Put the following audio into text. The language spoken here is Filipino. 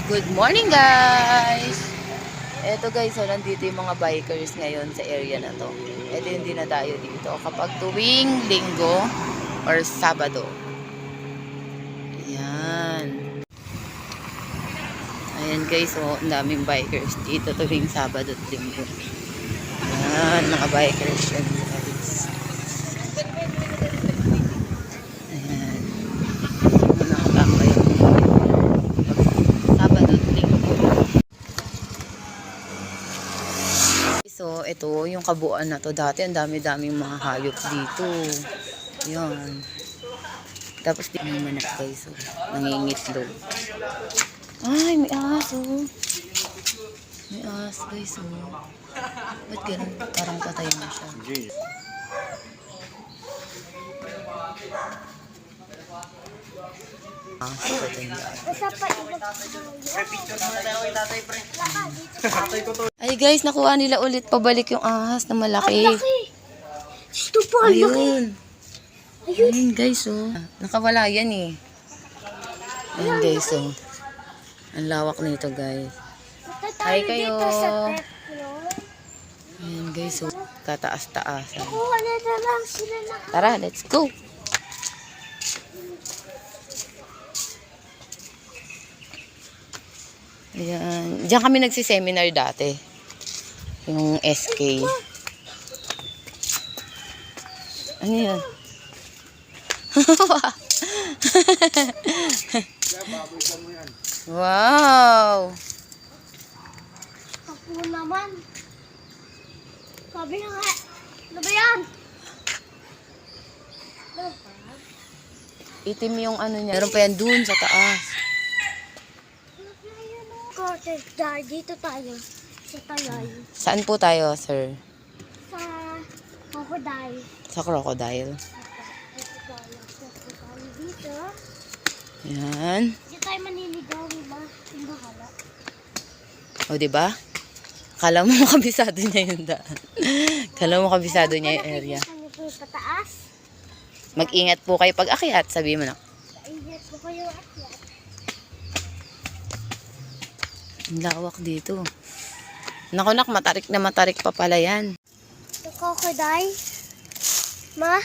Good morning guys! Eto guys, so nandito yung mga bikers ngayon sa area na to. Eto yung dinadayo dito kapag tuwing linggo or Sabado. Ayan. Ayan guys, so ang daming bikers dito tuwing Sabado at linggo. Ayan, mga bikers yan guys. Ayan. Nakatambay yung Sabado at linggo. So, ito yung kabuuan na to. Dati, ang dami-daming mga hayop dito. Yan. Tapos, di may manak guys. So, nangingitlog. Ay, may aso. May aso guys. So, ba't ganun? Parang patay na siya. Aso, patay na. Ay guys, nakuha nila ulit pabalik yung ahas na malaki. Ito pa, Ayun. Ayun guys, oh. Nakawala yan eh. Ayun guys, oh. Ang lawak nito guys. Hi kayo. Ayun guys, oh. Kataas-taasan. Kuha na lang sila na. Tara, let's go. Ayan. Diyan kami nagsiseminar dati. Yung SK. Ano yan? Wow! Ako naman. Sabi na nga. Ano ba yan? Itim yung ano niya. Meron pa yan dun sa taas. Cottage dahil dito tayo. Sa Talay. Saan po tayo, sir? Sa Crocodile. Sa crocodile. Dito. Yan. Dito tayo maniligaw, diba? Yung bahala. O, diba? Kala mo kabisado niya yung daan. Kala mo kabisado niya yung area. Pataas. Mag-ingat po kayo pag akyat. Sabi mo na. Ingat ko kayo at yan. Ang lawak dito. Naku nak, matarik na matarik pa pala yan. Sa Crocodile. Ma?